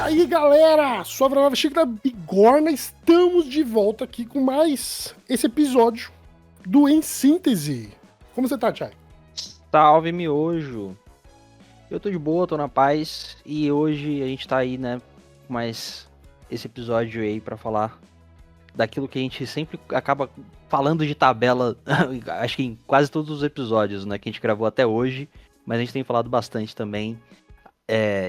aí, galera, Sobra Nova Chica da Bigorna, estamos de volta aqui com mais esse episódio do Em Síntese. Como você tá, Chay? Salve, miojo. Eu tô de boa, tô na paz, e hoje a gente tá aí, né, com mais esse episódio aí pra falar daquilo que a gente sempre acaba falando de tabela, acho que em quase todos os episódios, né, que a gente gravou até hoje, mas a gente tem falado bastante também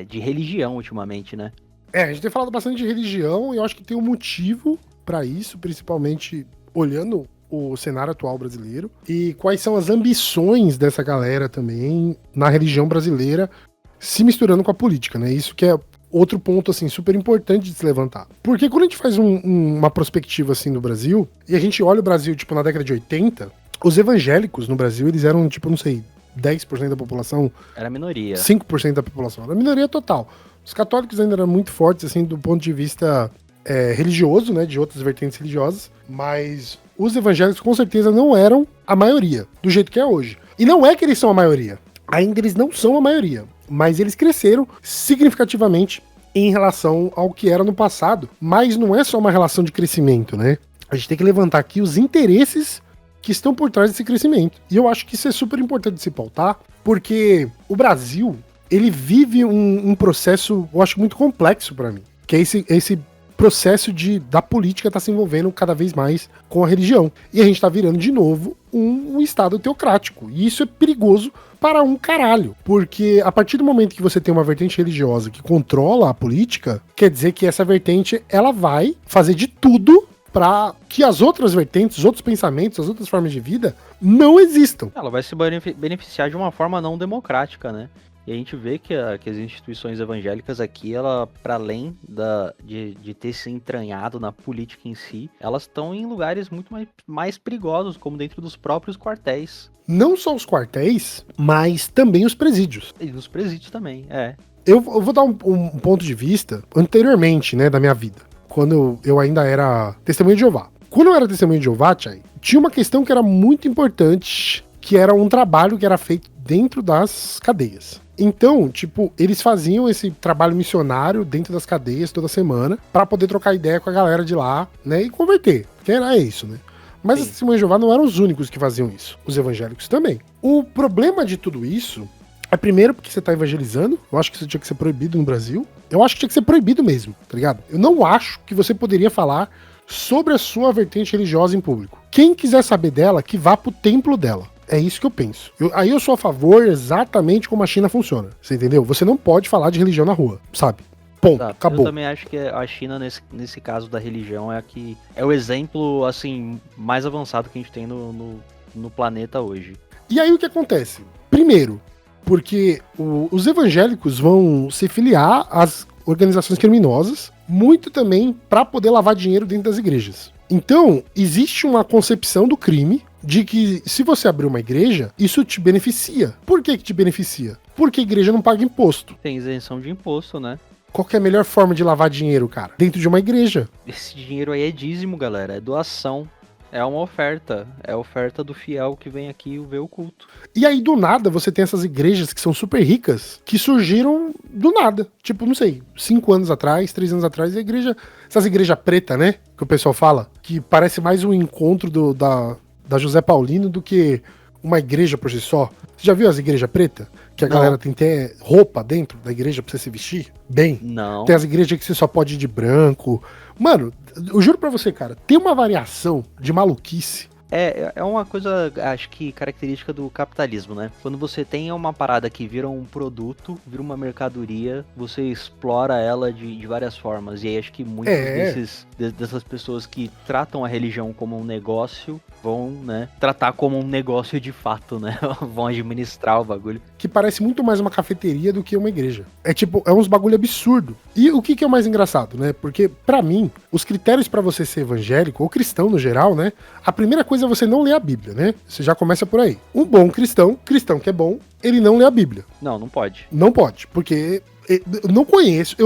de religião ultimamente, né? A gente tem falado bastante de religião e eu acho que tem um motivo pra isso, principalmente olhando o cenário atual brasileiro e quais são as ambições dessa galera também na religião brasileira se misturando com a política, né? Isso que é outro ponto, assim, super importante de se levantar. Porque quando a gente faz uma perspectiva, assim, do Brasil, e a gente olha o Brasil, tipo, na década de 80, os evangélicos no Brasil, eles eram, tipo, não sei, 10% da população. Era a minoria. 5% da população. Era a minoria total. Os católicos ainda eram muito fortes, assim, do ponto de vista religioso, né, de outras vertentes religiosas, mas os evangélicos com certeza não eram a maioria, do jeito que é hoje. E não é que eles são a maioria. Ainda eles não são a maioria, mas eles cresceram significativamente em relação ao que era no passado. Mas não é só uma relação de crescimento, né? A gente tem que levantar aqui os interesses que estão por trás desse crescimento. E eu acho que isso é super importante de se pautar, porque o Brasil, ele vive um processo, eu acho, muito complexo para mim, que é esse processo da política tá se envolvendo cada vez mais com a religião. E a gente tá virando de novo um estado teocrático. E isso é perigoso para um caralho. Porque a partir do momento que você tem uma vertente religiosa que controla a política, quer dizer que essa vertente, ela vai fazer de tudo para que as outras vertentes, os outros pensamentos, as outras formas de vida não existam. Ela vai se beneficiar de uma forma não democrática, né? E a gente vê que as instituições evangélicas aqui, ela, para além de ter se entranhado na política em si, elas estão em lugares muito mais perigosos, como dentro dos próprios quartéis. Não só os quartéis, mas também os presídios. E os presídios também, Eu vou dar um ponto de vista anteriormente, né, da minha vida, quando eu ainda era testemunha de Jeová. Quando eu era testemunha de Jeová, Chay, tinha uma questão que era muito importante, que era um trabalho que era feito dentro das cadeias. Então, tipo, eles faziam esse trabalho missionário dentro das cadeias toda semana pra poder trocar ideia com a galera de lá, né, e converter. Que era isso, né? Mas as testemunhas de Jeová não eram os únicos que faziam isso. Os evangélicos também. O problema de tudo isso é, primeiro, porque você tá evangelizando. Eu acho que isso tinha que ser proibido no Brasil. Eu acho que tinha que ser proibido mesmo, tá ligado? Eu não acho que você poderia falar sobre a sua vertente religiosa em público. Quem quiser saber dela, que vá pro templo dela. É isso que eu penso. Aí eu sou a favor exatamente como a China funciona. Você entendeu? Você não pode falar de religião na rua, sabe? Ponto. Exato. Acabou. Eu também acho que a China, nesse caso da religião, é o exemplo, assim, mais avançado que a gente tem no planeta hoje. E aí o que acontece? Primeiro, porque os evangélicos vão se filiar às organizações criminosas, muito também para poder lavar dinheiro dentro das igrejas. Então, existe uma concepção do crime de que se você abrir uma igreja, isso te beneficia. Por que te beneficia? Porque a igreja não paga imposto. Tem isenção de imposto, né? Qual que é a melhor forma de lavar dinheiro, cara? Dentro de uma igreja. Esse dinheiro aí é dízimo, galera. É doação. É uma oferta. É a oferta do fiel que vem aqui ver o culto. E aí, do nada, você tem essas igrejas que são super ricas, que surgiram do nada. Tipo, não sei, 5 anos atrás, 3 anos atrás, essas igrejas pretas, né? Que o pessoal fala, que parece mais um encontro da José Paulino do que uma igreja por si só. Você já viu as igrejas pretas? Que a galera tem até roupa dentro da igreja pra você se vestir bem? Não. Tem as igrejas que você só pode ir de branco. Mano, eu juro pra você, cara, tem uma variação de maluquice. É uma coisa, acho que característica do capitalismo, né? Quando você tem uma parada que vira um produto, vira uma mercadoria, você explora ela de várias formas. E aí acho que muitas dessas pessoas que tratam a religião como um negócio vão, né, tratar como um negócio de fato, né? Vão administrar o bagulho. Que parece muito mais uma cafeteria do que uma igreja. É tipo, é uns bagulho absurdo. E o que é o mais engraçado, né? Porque, pra mim, os critérios pra você ser evangélico, ou cristão no geral, né? A primeira coisa é você não ler a Bíblia, né? Você já começa por aí. Um bom cristão que é bom, ele não lê a Bíblia. Não pode. Não pode, porque eu não conheço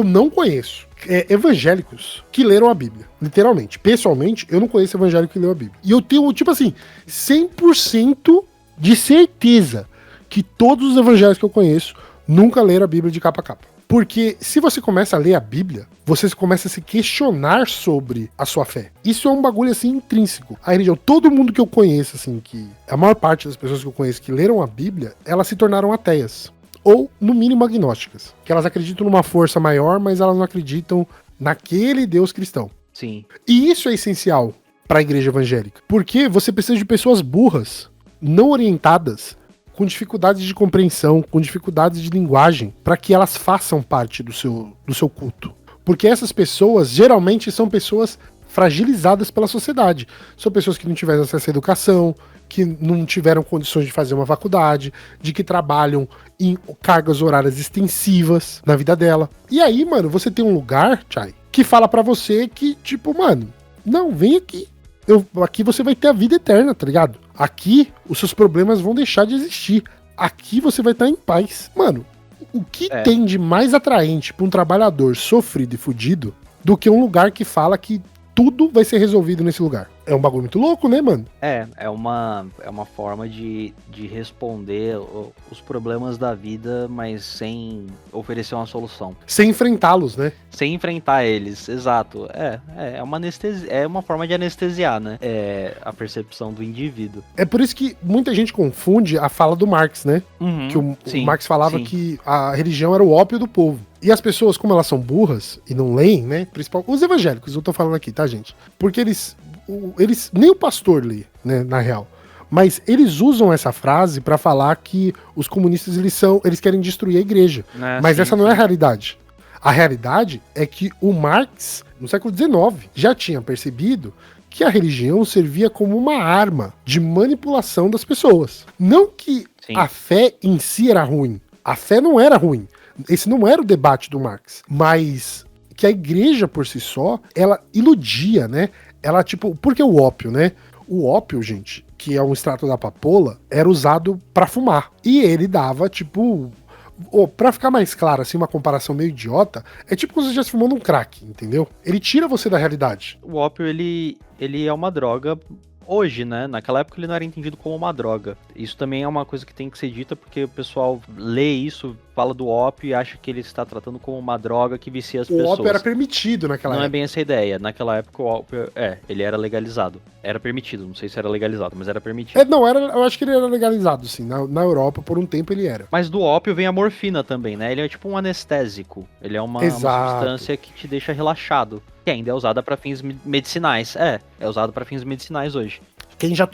evangélicos que leram a Bíblia, literalmente. Pessoalmente, eu não conheço evangélico que leu a Bíblia. E eu tenho, tipo assim, 100% de certeza que todos os evangélicos que eu conheço nunca ler a Bíblia de capa a capa. Porque se você começa a ler a Bíblia, você começa a se questionar sobre a sua fé. Isso é um bagulho, assim, intrínseco. A religião, todo mundo que eu conheço, assim, que a maior parte das pessoas que eu conheço que leram a Bíblia, elas se tornaram ateias. Ou, no mínimo, agnósticas. Que elas acreditam numa força maior, mas elas não acreditam naquele Deus cristão. Sim. E isso é essencial para a igreja evangélica. Porque você precisa de pessoas burras, não orientadas, com dificuldades de compreensão, com dificuldades de linguagem, para que elas façam parte do seu culto. Porque essas pessoas, geralmente, são pessoas fragilizadas pela sociedade. São pessoas que não tiveram acesso à educação, que não tiveram condições de fazer uma faculdade, de que trabalham em cargas horárias extensivas na vida dela. E aí, mano, você tem um lugar, Chay, que fala para você que, tipo, mano, não, vem aqui. Aqui você vai ter a vida eterna, tá ligado? Aqui os seus problemas vão deixar de existir. Aqui você vai estar em paz. Mano, o que tem de mais atraente pra um trabalhador sofrido e fudido do que um lugar que fala que tudo vai ser resolvido nesse lugar? É um bagulho muito louco, né, mano? É uma forma de responder os problemas da vida, mas sem oferecer uma solução. Sem enfrentá-los, né? Sem enfrentar eles, exato. É uma anestesia, é uma forma de anestesiar, né? É a percepção do indivíduo. É por isso que muita gente confunde a fala do Marx, né? Uhum, que o Marx falava que a religião era o ópio do povo. E as pessoas, como elas são burras e não leem, né? Os evangélicos, eu tô falando aqui, tá, gente? Porque eles nem o pastor lê, né, na real. Mas eles usam essa frase pra falar que os comunistas eles querem destruir a igreja. Mas essa não é a realidade. A realidade é que o Marx, no século XIX, já tinha percebido que a religião servia como uma arma de manipulação das pessoas. Não que a fé em si era ruim. A fé não era ruim. Esse não era o debate do Marx. Mas que a igreja por si só, ela iludia, né? Ela, tipo, porque o ópio, né? O ópio, gente, que é um extrato da papoula, era usado pra fumar. E ele dava, tipo... Pra ficar mais claro, assim, uma comparação meio idiota, é tipo quando você já se fumando um crack, entendeu? Ele tira você da realidade. O ópio, ele é uma droga hoje, né? Naquela época ele não era entendido como uma droga. Isso também é uma coisa que tem que ser dita, porque o pessoal lê isso, fala do ópio e acha que ele está tratando como uma droga que vicia as pessoas. O ópio era permitido naquela época. Não é bem essa a ideia. Naquela época o ópio, ele era legalizado. Era permitido, não sei se era legalizado, mas era permitido. Eu acho que ele era legalizado, sim. Na Europa, por um tempo, ele era. Mas do ópio vem a morfina também, né? Ele é tipo um anestésico. Ele é uma substância que te deixa relaxado. Que ainda é usada para fins medicinais. É usado para fins medicinais hoje. Quem já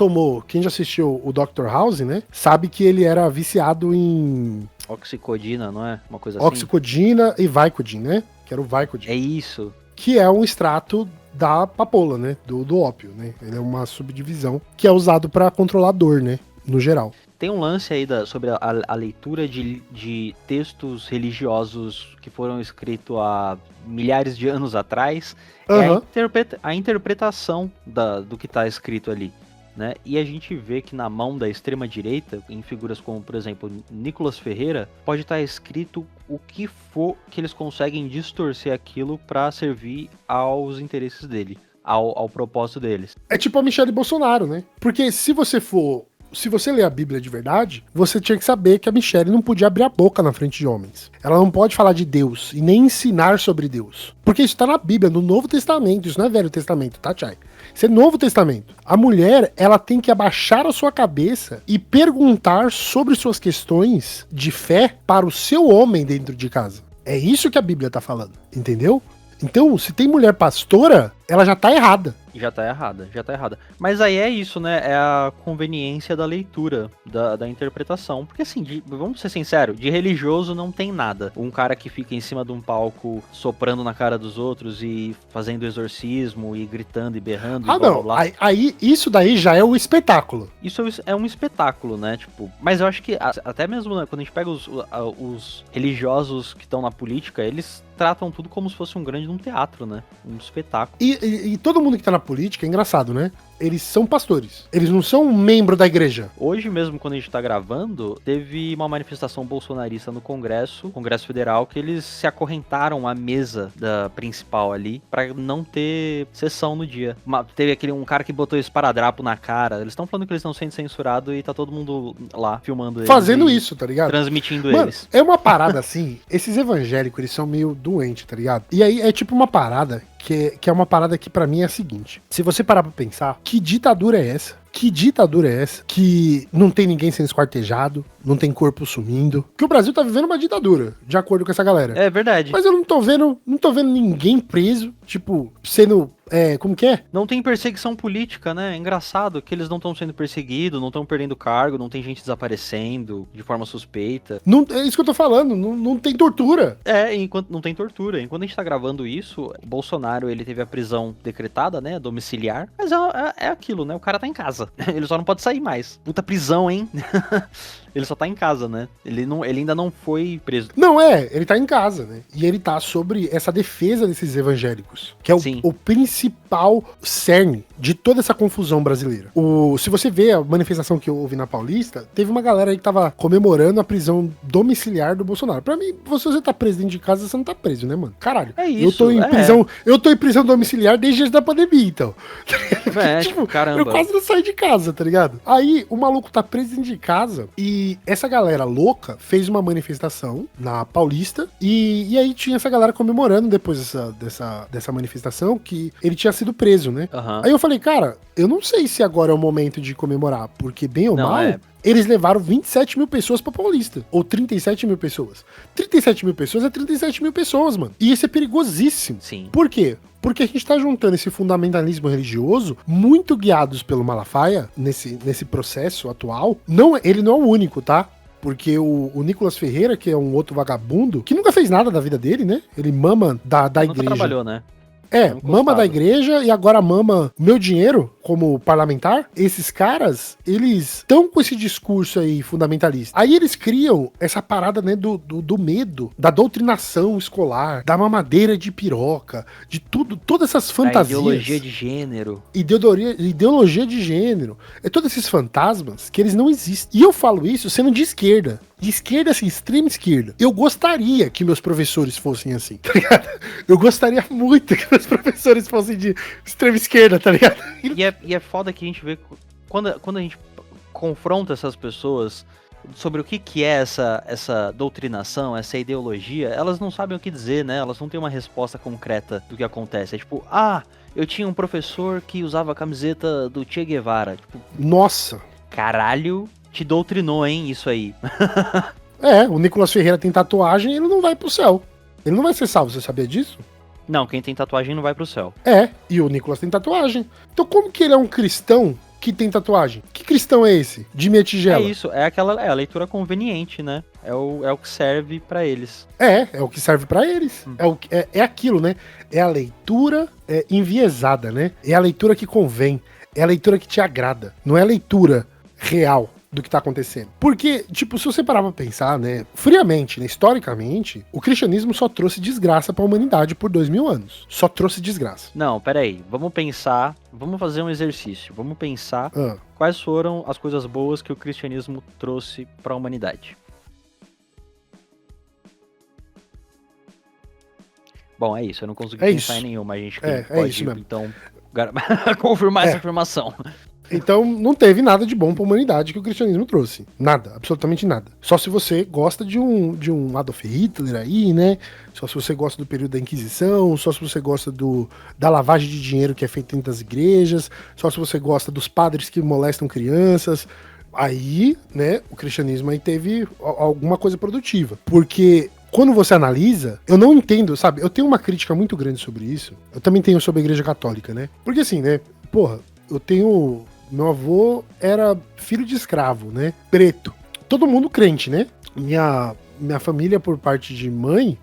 assistiu o Dr. House, né? Sabe que ele era viciado em... Oxicodina, não é? Uma coisa assim? Oxicodina e Vicodin, né? Que era o Vicodin. É isso. Que é um extrato da papoula, né? Do ópio, né? Ele é uma subdivisão que é usado para controlar dor, né? No geral. Tem um lance aí sobre a leitura de textos religiosos que foram escritos há milhares de anos atrás. Uhum. É a interpretação do que está escrito ali, né? E a gente vê que na mão da extrema-direita, em figuras como, por exemplo, Nicolas Ferreira, pode estar escrito o que for que eles conseguem distorcer aquilo para servir aos interesses dele, ao propósito deles. É tipo a Michelle Bolsonaro, né? Porque se você ler a Bíblia de verdade, você tinha que saber que a Michelle não podia abrir a boca na frente de homens. Ela não pode falar de Deus e nem ensinar sobre Deus. Porque isso tá na Bíblia, no Novo Testamento. Isso não é Velho Testamento, tá, Chay? Isso é Novo Testamento. A mulher, ela tem que abaixar a sua cabeça e perguntar sobre suas questões de fé para o seu homem dentro de casa. É isso que a Bíblia tá falando, entendeu? Então, se tem mulher pastora, ela já tá errada. Já tá errada. Mas aí é isso, né? É a conveniência da leitura, da interpretação. Porque assim, vamos ser sinceros, de religioso não tem nada. Um cara que fica em cima de um palco soprando na cara dos outros e fazendo exorcismo e gritando e berrando. Ah, não. Aí, isso daí já é o espetáculo. Isso é um espetáculo, né? Tipo, mas eu acho que até mesmo, né, quando a gente pega os religiosos que estão na política, eles tratam tudo como se fosse um teatro, né? Um espetáculo. E todo mundo que tá na política é engraçado, né? eles são pastores. Eles não são um membro da igreja. Hoje mesmo, quando a gente tá gravando, teve uma manifestação bolsonarista no Congresso Federal, que eles se acorrentaram à mesa da principal ali pra não ter sessão no dia. Teve um cara que botou esparadrapo na cara. Eles estão falando que eles estão sendo censurados e tá todo mundo lá filmando eles. Fazendo isso, tá ligado? Transmitindo Mano, eles. é uma parada assim, esses evangélicos, eles são meio doentes, tá ligado? E aí é tipo uma parada que é uma parada que pra mim é a seguinte: se você parar pra pensar, que ditadura é essa? Que ditadura é essa? Que não tem ninguém sendo esquartejado, não tem corpo sumindo. Que o Brasil tá vivendo uma ditadura, de acordo com essa galera. É verdade. Mas eu não tô vendo ninguém preso, tipo, sendo... como que é? Não tem perseguição política, né? É engraçado que eles não estão sendo perseguidos, não estão perdendo cargo, não tem gente desaparecendo de forma suspeita. Não, é isso que eu tô falando, não tem tortura. Enquanto não tem tortura. Enquanto a gente tá gravando isso, o Bolsonaro, ele teve a prisão decretada, né? Domiciliar. Mas é aquilo, né? O cara tá em casa. Ele só não pode sair mais. Puta prisão, hein? Ele só tá em casa, né? Ele ainda não foi preso. Não, ele tá em casa, né? E ele tá sobre essa defesa desses evangélicos, que é o principal cerne de toda essa confusão brasileira. Se você vê a manifestação que houve na Paulista, teve uma galera aí que tava comemorando a prisão domiciliar do Bolsonaro. Pra mim, se você tá preso dentro de casa, você não tá preso, né, mano? Caralho. É isso, eu tô em prisão domiciliar desde antes da pandemia, então. Tipo, caramba. Eu quase não saí de casa, tá ligado? Aí, o maluco tá preso dentro de casa e essa galera louca fez uma manifestação na Paulista e aí tinha essa galera comemorando depois dessa manifestação que ele tinha sido preso, né? Uhum. Aí eu falei, cara, eu não sei se agora é o momento de comemorar, porque bem ou mal, eles levaram 27 mil pessoas pra Paulista. Ou 37 mil pessoas. 37 mil pessoas é 37 mil pessoas, mano. E isso é perigosíssimo. Sim. Por quê? Porque a gente tá juntando esse fundamentalismo religioso, muito guiados pelo Malafaia, nesse processo atual. Ele não é o único, tá? Porque o Nicolas Ferreira, que é um outro vagabundo, que nunca fez nada da vida dele, né? Ele mama da igreja. Nunca trabalhou, né? Mama da igreja e agora mama meu dinheiro como parlamentar. Esses caras, eles estão com esse discurso aí fundamentalista. Aí eles criam essa parada, né, do medo, da doutrinação escolar, da mamadeira de piroca, de tudo, todas essas fantasias. Ideologia de gênero. Ideologia de gênero. É todos esses fantasmas que eles não existem. E eu falo isso sendo de esquerda. De esquerda, assim, extrema esquerda. Eu gostaria que meus professores fossem assim, tá ligado? Eu gostaria muito que meus professores fossem de extrema esquerda, tá ligado? E é foda que a gente vê, quando a gente confronta essas pessoas sobre o que é essa doutrinação, essa ideologia, elas não sabem o que dizer, né? Elas não têm uma resposta concreta do que acontece. É tipo, eu tinha um professor que usava a camiseta do Che Guevara. Tipo, nossa! Caralho, te doutrinou, hein, isso aí. O Nicolas Ferreira tem tatuagem e ele não vai pro céu. Ele não vai ser salvo, você sabia disso? Não, quem tem tatuagem não vai pro céu. E o Nicolas tem tatuagem. Então como que ele é um cristão que tem tatuagem? Que cristão é esse? De minha tigela. É isso, é a leitura conveniente, né? É o que serve pra eles. É o que serve pra eles. É aquilo, né? É a leitura enviesada, né? É a leitura que convém. É a leitura que te agrada. Não é a leitura real do que tá acontecendo. Porque, tipo, se você parar pra pensar, né, friamente, né, historicamente, o cristianismo só trouxe desgraça pra humanidade por 2000 anos. Só trouxe desgraça. Não, peraí, vamos pensar, vamos fazer um exercício, vamos pensar quais foram as coisas boas que o cristianismo trouxe pra humanidade. Bom, é isso, eu não consegui pensar em nenhuma, a gente pode, isso mesmo. Então, confirmar essa afirmação. Então, não teve nada de bom pra humanidade que o cristianismo trouxe. Nada, absolutamente nada. Só se você gosta de um Adolf Hitler aí, né? Só se você gosta do período da Inquisição, só se você gosta da lavagem de dinheiro que é feita dentro das igrejas, só se você gosta dos padres que molestam crianças. Aí, né, o cristianismo aí teve alguma coisa produtiva. Porque quando você analisa, eu não entendo, sabe? Eu tenho uma crítica muito grande sobre isso. Eu também tenho sobre a Igreja Católica, né? Porque assim, né? Porra, eu tenho... Meu avô era filho de escravo, né? Preto. Todo mundo crente, né? Minha família, por parte de mãe,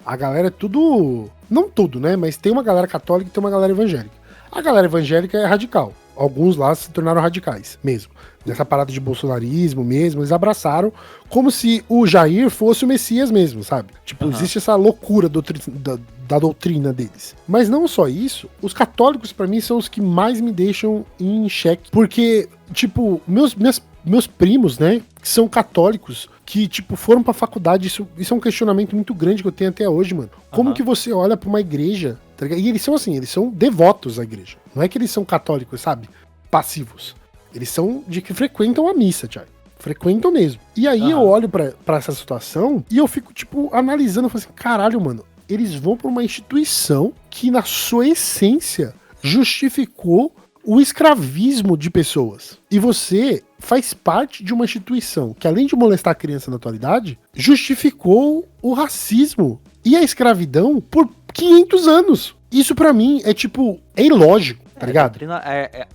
a galera é tudo... Não tudo, né? Mas tem uma galera católica e tem uma galera evangélica. A galera evangélica é radical. alguns lá se tornaram radicais mesmo. Nessa parada de bolsonarismo mesmo, eles abraçaram como se o Jair fosse o Messias mesmo, sabe? Tipo, existe essa loucura da doutrina deles. Mas não só isso, os católicos pra mim são os que mais me deixam em xeque. Porque, tipo, meus primos, né, que são católicos, que, tipo, foram pra faculdade, isso é um questionamento muito grande que eu tenho até hoje, mano. Como que você olha pra uma igreja, tá ligado? E eles são assim, eles são devotos à igreja. Não é que eles são católicos, sabe? Passivos. Eles são de que frequentam a missa, Thiago. Frequentam mesmo. E aí eu olho pra essa situação e eu fico, tipo, analisando, eu falo assim, caralho, mano, eles vão pra uma instituição que, na sua essência, justificou o escravismo de pessoas. E você faz parte de uma instituição que, além de molestar a criança na atualidade, justificou o racismo e a escravidão por 500 anos. Isso pra mim é tipo, é ilógico, tá ligado?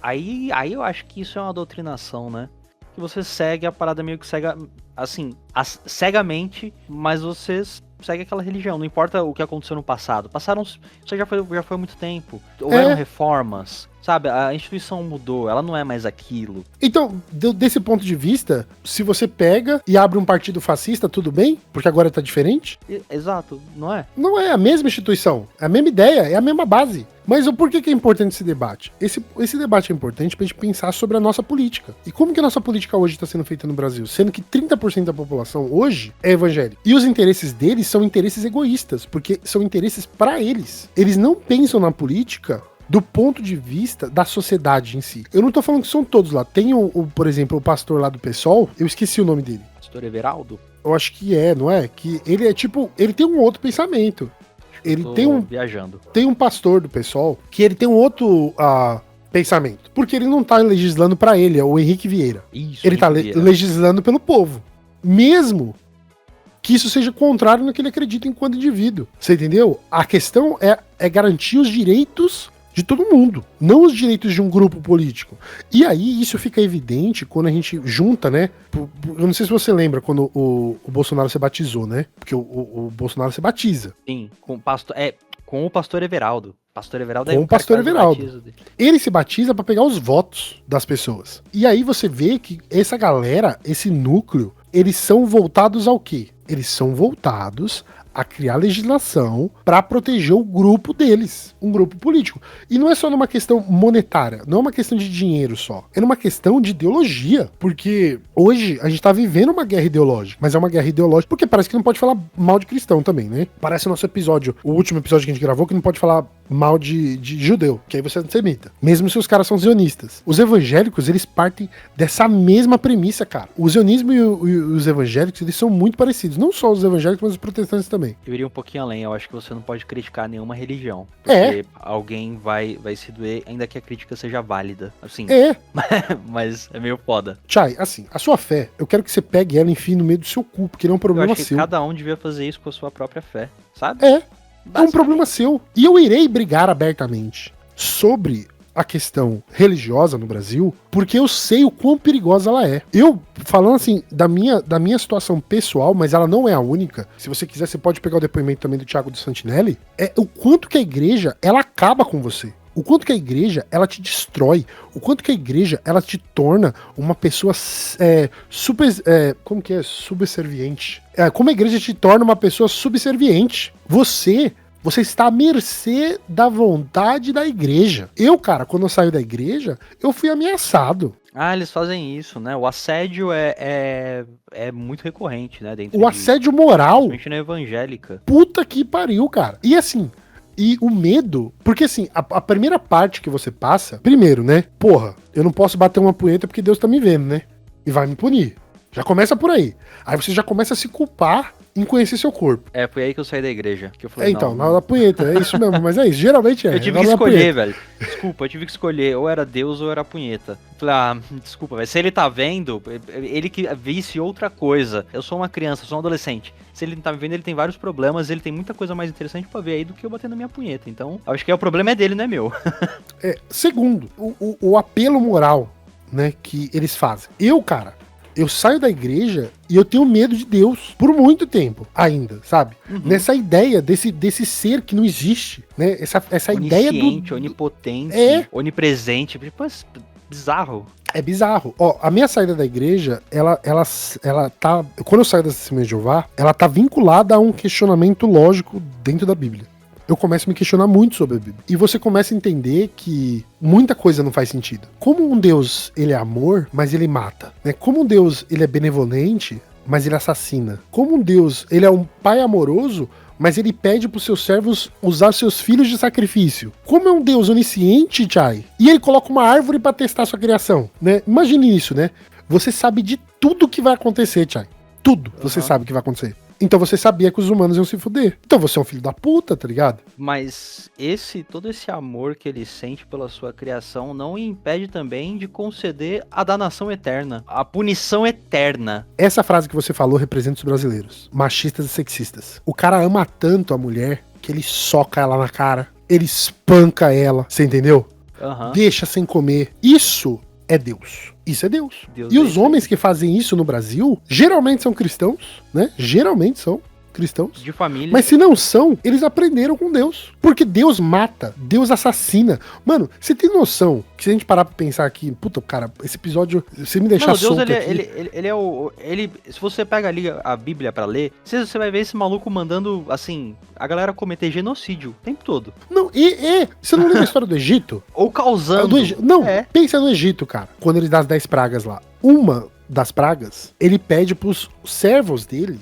Aí eu acho que isso é uma doutrinação, né? Que você segue a parada meio que cega, assim, cegamente, mas você segue aquela religião, não importa o que aconteceu no passado. Isso já foi há muito tempo. Houveram reformas, sabe? A instituição mudou, ela não é mais aquilo. Então, desse ponto de vista, se você pega e abre um partido fascista, tudo bem? Porque agora tá diferente? Exato, não é? Não é a mesma instituição, é a mesma ideia, é a mesma base. Mas o porquê que é importante esse debate? Esse debate é importante pra gente pensar sobre a nossa política. E como que a nossa política hoje está sendo feita no Brasil? Sendo que 30% da população hoje é evangélica. E os interesses deles são interesses egoístas, porque são interesses para eles. Eles não pensam na política do ponto de vista da sociedade em si. Eu não tô falando que são todos lá. Tem, por exemplo, o pastor lá do PSOL, eu esqueci o nome dele. Pastor Everaldo? Eu acho que não é? Que ele é tipo, ele tem um outro pensamento. Ele tem um pastor do PSOL que ele tem um outro pensamento. Porque ele não tá legislando pra ele, é o Henrique Vieira. Isso, ele tá legislando pelo povo. Mesmo que isso seja contrário no que ele acredita enquanto indivíduo. Você entendeu? A questão é garantir os direitos de todo mundo, não os direitos de um grupo político. E aí isso fica evidente quando a gente junta, né? Eu não sei se você lembra quando o Bolsonaro se batizou, né? Porque o Bolsonaro se batiza. Sim, com o pastor Everaldo. Pastor Everaldo com o pastor Everaldo. Ele se batiza para pegar os votos das pessoas. E aí você vê que essa galera, esse núcleo, eles são voltados ao quê? Eles são voltados a criar legislação para proteger o grupo deles, um grupo político. E não é só numa questão monetária, não é uma questão de dinheiro só, é numa questão de ideologia, porque hoje a gente tá vivendo uma guerra ideológica, mas é uma guerra ideológica porque parece que não pode falar mal de cristão também, né? Parece o nosso episódio, o último episódio que a gente gravou, que não pode falar mal de judeu, que aí você é antissemita, mesmo se os caras são zionistas. Os evangélicos, eles partem dessa mesma premissa, cara. O zionismo e os evangélicos, eles são muito parecidos, não só os evangélicos, mas os protestantes também. Eu iria um pouquinho além, eu acho que você não pode criticar nenhuma religião. Porque alguém vai se doer, ainda que a crítica seja válida. Assim. Mas é meio foda. Chay, assim, a sua fé, eu quero que você pegue ela, enfim, no meio do seu cu, porque não é um problema seu. Eu acho que cada um devia fazer isso com a sua própria fé, sabe? É um problema seu. E eu irei brigar abertamente sobre a questão religiosa no Brasil, porque eu sei o quão perigosa ela é. Eu, falando assim, da minha situação pessoal, mas ela não é a única, se você quiser, você pode pegar o depoimento também do Thiago do Santinelli, é o quanto que a igreja, ela acaba com você. O quanto que a igreja, ela te destrói. O quanto que a igreja, ela te torna uma pessoa como que é? Subserviente. Como a igreja te torna uma pessoa subserviente. Você está à mercê da vontade da igreja. Eu, cara, quando eu saio da igreja, eu fui ameaçado. Eles fazem isso, né? O assédio é muito recorrente, né? Assédio moral. Principalmente na evangélica. Puta que pariu, cara. E assim, o medo... Porque assim, a primeira parte que você passa... Primeiro, né? Porra, eu não posso bater uma punheta porque Deus tá me vendo, né? E vai me punir. Já começa por aí. Aí você já começa a se culpar em conhecer seu corpo. Foi aí que eu saí da igreja. Que eu falei, então, na hora da punheta, é isso mesmo, mas é isso, geralmente é. Eu tive que escolher, velho. Desculpa, eu tive que escolher, ou era Deus ou era a punheta. Falei, desculpa, velho, se ele tá vendo, ele que visse outra coisa. Eu sou uma criança, eu sou um adolescente. Se ele não tá me vendo, ele tem vários problemas, ele tem muita coisa mais interessante pra ver aí do que eu bater na minha punheta. Então, acho que o problema é dele, não é meu. Segundo, o apelo moral, né, que eles fazem. Eu saio da igreja e eu tenho medo de Deus por muito tempo ainda, sabe? Nessa ideia desse ser que não existe, né? Essa ideia do... onipotente, onipresente, tipo, bizarro. É bizarro. Ó, a minha saída da igreja, ela tá... Quando eu saio da Testemunha de Jeová, ela tá vinculada a um questionamento lógico dentro da Bíblia. Eu começo a me questionar muito sobre a Bíblia. E você começa a entender que muita coisa não faz sentido. Como um Deus, ele é amor, mas ele mata, né? Como um Deus, ele é benevolente, mas ele assassina. Como um Deus, ele é um pai amoroso, mas ele pede para os seus servos usar seus filhos de sacrifício. Como é um Deus onisciente, Chai, e ele coloca uma árvore para testar sua criação, né? Imagine isso, né? Você sabe de tudo que vai acontecer, Chai. Tudo você sabe que vai acontecer. Então você sabia que os humanos iam se fuder. Então você é um filho da puta, tá ligado? Mas todo esse amor que ele sente pela sua criação não o impede também de conceder a danação eterna, a punição eterna. Essa frase que você falou representa os brasileiros, machistas e sexistas. O cara ama tanto a mulher que ele soca ela na cara, ele espanca ela, você entendeu? Deixa sem comer. Isso é Deus. Isso é Deus. E os homens que fazem isso no Brasil, geralmente são cristãos, né? Geralmente são cristãos. De família. Mas se não são, eles aprenderam com Deus. Porque Deus mata, Deus assassina. Mano, você tem noção que se a gente parar pra pensar aqui, puta, cara, esse episódio, você me deixar solto aqui... Ele é o... se você pega ali a Bíblia pra ler, você vai ver esse maluco mandando, assim, a galera cometer genocídio o tempo todo. Não, você não lembra a história do Egito? Ou causando. Pensa no Egito, cara. Quando ele dá as 10 pragas lá. Uma das pragas, ele pede pros servos dele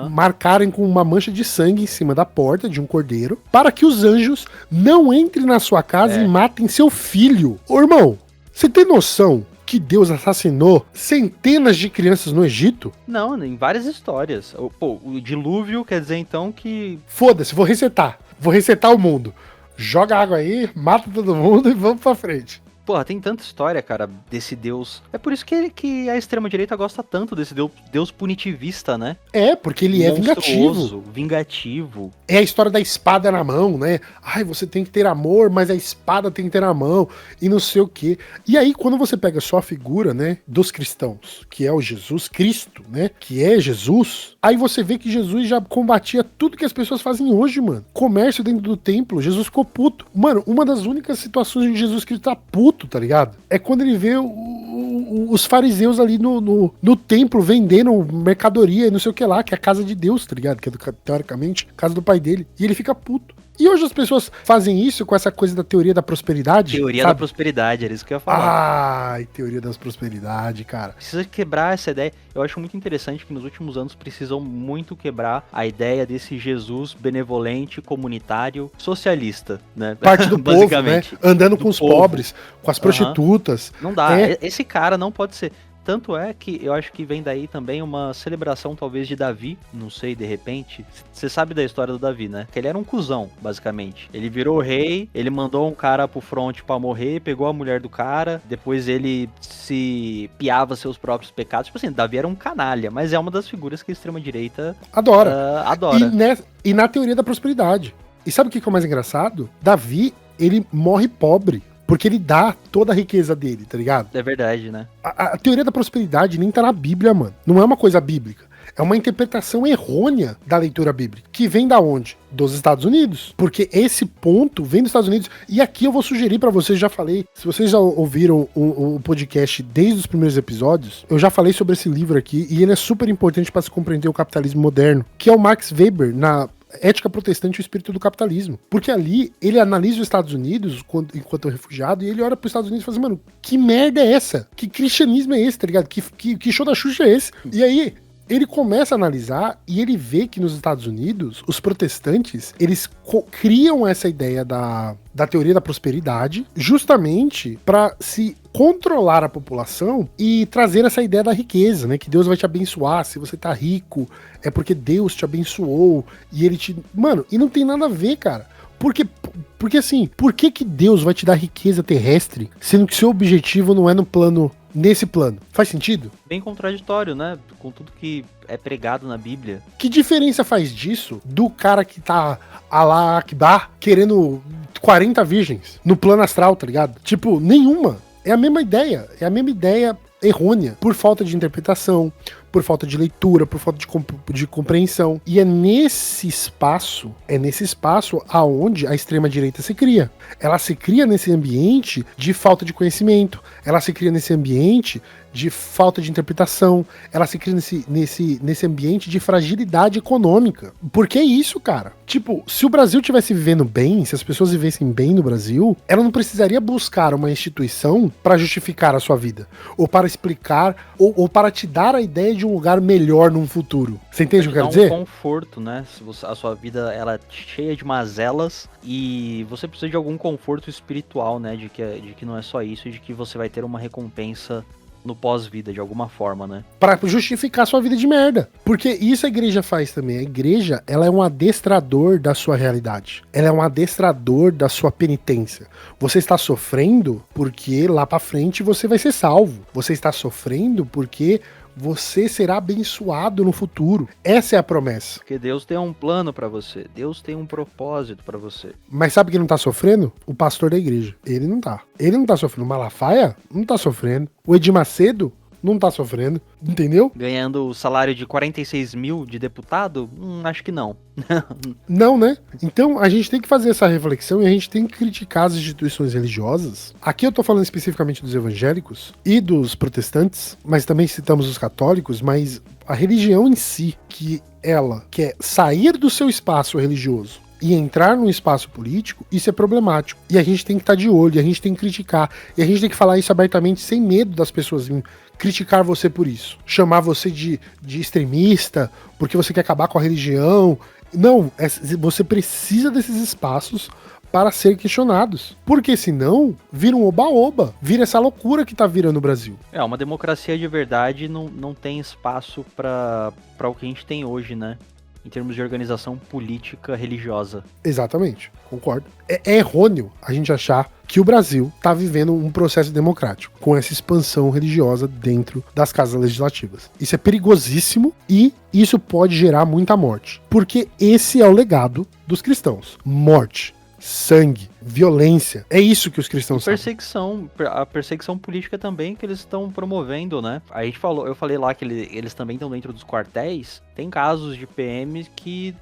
marcarem com uma mancha de sangue em cima da porta de um cordeiro, para que os anjos não entrem na sua casa e matem seu filho. Ô, irmão, você tem noção que Deus assassinou centenas de crianças no Egito? Não, em várias histórias. Pô, o dilúvio quer dizer então que... Foda-se, vou resetar o mundo. Joga água aí, mata todo mundo e vamos pra frente. Porra, tem tanta história, cara, desse Deus. É por isso que a extrema-direita gosta tanto desse Deus punitivista, né? É, porque ele é vingativo. É a história da espada na mão, né? Ai, você tem que ter amor, mas a espada tem que ter na mão, e não sei o quê. E aí, quando você pega só a figura, né, dos cristãos, que é o Jesus Cristo, né, que é Jesus, aí você vê que Jesus já combatia tudo que as pessoas fazem hoje, mano. Comércio dentro do templo, Jesus ficou puto. Mano, uma das únicas situações em que Jesus Cristo tá puto, tá ligado? É quando ele vê os fariseus ali no templo vendendo mercadoria e não sei o que lá, que é a casa de Deus, tá ligado? Que é, teoricamente, a casa do pai dele. E ele fica puto. E hoje as pessoas fazem isso com essa coisa da teoria da prosperidade. Teoria da prosperidade, era isso que eu ia falar. Ai, teoria da prosperidade, cara. Precisa quebrar essa ideia. Eu acho muito interessante que nos últimos anos precisam muito quebrar a ideia desse Jesus benevolente, comunitário, socialista, né? Parte do povo, né? Andando com os pobres, com as prostitutas. Não dá. Esse cara não pode ser... Tanto é que eu acho que vem daí também uma celebração talvez de Davi, não sei, de repente. Você sabe da história do Davi, né? Que ele era um cuzão, basicamente. Ele virou rei, ele mandou um cara pro front pra morrer, pegou a mulher do cara, depois ele se piava seus próprios pecados. Tipo assim, Davi era um canalha, mas é uma das figuras que a extrema-direita adora. Adora. E na teoria da prosperidade. E sabe o que é o mais engraçado? Davi, ele morre pobre. Porque ele dá toda a riqueza dele, tá ligado? É verdade, né? A teoria da prosperidade nem tá na Bíblia, mano. Não é uma coisa bíblica. É uma interpretação errônea da leitura bíblica. Que vem da onde? Dos Estados Unidos. Porque esse ponto vem dos Estados Unidos. E aqui eu vou sugerir pra vocês, já falei. Se vocês já ouviram o podcast desde os primeiros episódios, eu já falei sobre esse livro aqui. E ele é super importante pra se compreender o capitalismo moderno. Que é o Max Weber, na Ética Protestante e o Espírito do Capitalismo. Porque ali, ele analisa os Estados Unidos enquanto refugiado, e ele olha pros Estados Unidos e fala assim, mano, que merda é essa? Que cristianismo é esse, tá ligado? Que show da Xuxa é esse? E aí, ele começa a analisar e ele vê que nos Estados Unidos, os protestantes, eles criam essa ideia da teoria da prosperidade justamente para se controlar a população e trazer essa ideia da riqueza, né? Que Deus vai te abençoar, se você tá rico, é porque Deus te abençoou e ele te... Mano, e não tem nada a ver, cara. Porque assim, por que Deus vai te dar riqueza terrestre, sendo que seu objetivo não é nesse plano? Faz sentido? Bem contraditório, né? Com tudo que é pregado na Bíblia. Que diferença faz disso do cara que tá Alá Akbar querendo 40 virgens no plano astral, tá ligado? Tipo, nenhuma. É a mesma ideia. errônea, por falta de interpretação, por falta de leitura, por falta de compreensão. E é nesse espaço aonde a extrema-direita se cria. Ela se cria nesse ambiente de falta de conhecimento, ela se cria nesse ambiente de falta de interpretação, ela se cria nesse ambiente de fragilidade econômica. Por que isso, cara? Tipo, se o Brasil estivesse vivendo bem, se as pessoas vivessem bem no Brasil, ela não precisaria buscar uma instituição para justificar a sua vida, ou para explicar, ou para te dar a ideia de um lugar melhor num futuro. Você entende o que eu quero dizer? Um conforto, né? A sua vida ela é cheia de mazelas e você precisa de algum conforto espiritual, né? De que não é só isso, de que você vai ter uma recompensa no pós-vida, de alguma forma, né? Pra justificar sua vida de merda. Porque isso a igreja faz também. A igreja, ela é um adestrador da sua realidade. Ela é um adestrador da sua penitência. Você está sofrendo porque lá pra frente você vai ser salvo. Você está sofrendo porque você será abençoado no futuro. Essa é a promessa. Porque Deus tem um plano pra você. Deus tem um propósito pra você. Mas sabe quem não tá sofrendo? O pastor da igreja. Ele não tá. Ele não tá sofrendo. O Malafaia não tá sofrendo. O Edir Macedo não tá sofrendo. Entendeu? Ganhando o salário de 46 mil de deputado? Acho que não. Não, né? Então a gente tem que fazer essa reflexão e a gente tem que criticar as instituições religiosas. Aqui eu tô falando especificamente dos evangélicos e dos protestantes, mas também citamos os católicos, mas a religião em si, que ela quer sair do seu espaço religioso e entrar num espaço político, isso é problemático. E a gente tem que estar de olho, a gente tem que criticar. E a gente tem que falar isso abertamente, sem medo das pessoas virem criticar você por isso. Chamar você de extremista, porque você quer acabar com a religião. Não, você precisa desses espaços para ser questionados. Porque senão, vira um oba-oba. Vira essa loucura que tá virando o Brasil. Uma democracia de verdade não tem espaço para o que a gente tem hoje, né? Em termos de organização política religiosa. Exatamente, concordo. É errôneo a gente achar que o Brasil está vivendo um processo democrático, com essa expansão religiosa dentro das casas legislativas. Isso é perigosíssimo e isso pode gerar muita morte. Porque esse é o legado dos cristãos. Morte, sangue, violência. É isso que os cristãos sabem. A perseguição política também que eles estão promovendo, né? Eu falei lá que eles também estão dentro dos quartéis. Tem casos de PMs que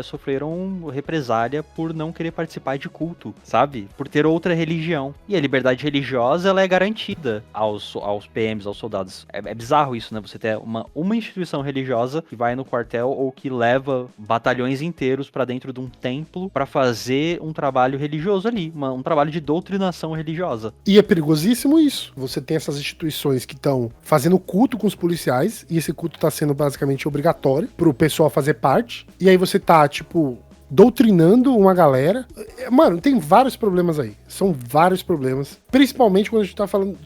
sofreram represália por não querer participar de culto, sabe? Por ter outra religião. E a liberdade religiosa, ela é garantida aos PMs, aos soldados. É bizarro isso, né? Você ter uma instituição religiosa que vai no quartel ou que leva batalhões inteiros pra dentro de um templo pra fazer um trabalho religioso ali, um trabalho de doutrinação religiosa. E é perigosíssimo isso. Você tem essas instituições que estão fazendo culto com os policiais, e esse culto tá sendo basicamente obrigatório pro pessoal fazer parte, e aí você tá, tipo, doutrinando uma galera. Mano, tem vários problemas aí. São vários problemas. Principalmente quando a gente tá falando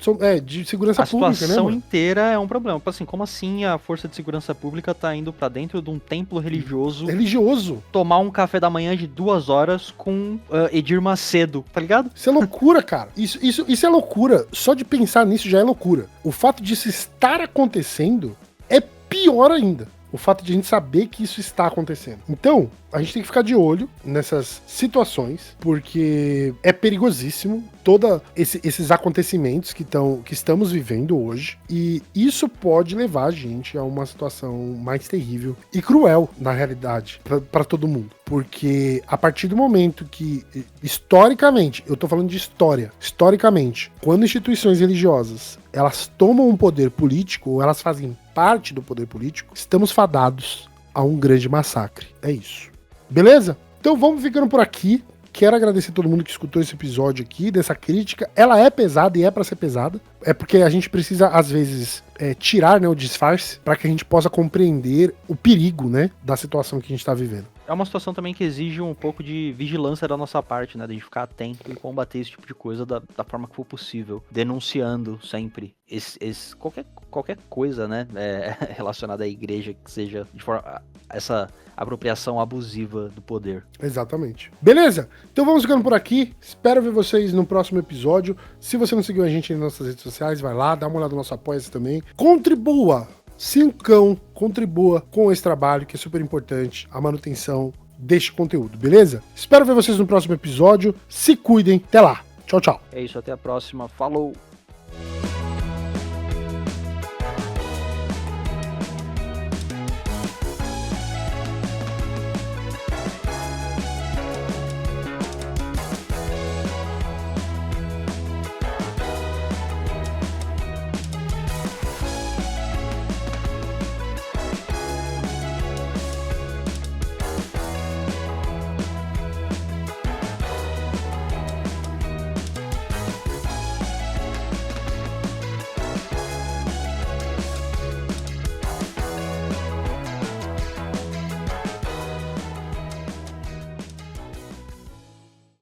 de segurança pública, né? A situação inteira é um problema. Assim, como assim a força de segurança pública tá indo pra dentro de um templo religioso? Tomar um café da manhã de 2 horas com Edir Macedo, tá ligado? Isso é loucura, cara. Isso é loucura. Só de pensar nisso já é loucura. O fato disso estar acontecendo é pior ainda. O fato de a gente saber que isso está acontecendo. Então, a gente tem que ficar de olho nessas situações, porque é perigosíssimo todos esses acontecimentos que estamos vivendo hoje, e isso pode levar a gente a uma situação mais terrível e cruel, na realidade, para todo mundo. Porque a partir do momento que, historicamente, eu tô falando de história, historicamente, quando instituições religiosas elas tomam um poder político, ou elas fazem parte do poder político, estamos fadados a um grande massacre. É isso. Beleza? Então vamos ficando por aqui. Quero agradecer a todo mundo que escutou esse episódio aqui, dessa crítica. Ela é pesada e é pra ser pesada. É porque a gente precisa, às vezes, tirar, né, o disfarce para que a gente possa compreender o perigo, né, da situação que a gente tá vivendo. É uma situação também que exige um pouco de vigilância da nossa parte, né? De a gente ficar atento e combater esse tipo de coisa da forma que for possível. Denunciando sempre qualquer coisa, né? Relacionada à igreja que seja de forma essa apropriação abusiva do poder. Exatamente. Beleza? Então vamos ficando por aqui. Espero ver vocês no próximo episódio. Se você não seguiu a gente nas nossas redes sociais, vai lá, dá uma olhada no nosso Apoia-se também. Contribua! Contribua com esse trabalho que é super importante, a manutenção deste conteúdo, beleza? Espero ver vocês no próximo episódio. Se cuidem. Até lá. Tchau, tchau. É isso, até a próxima. Falou!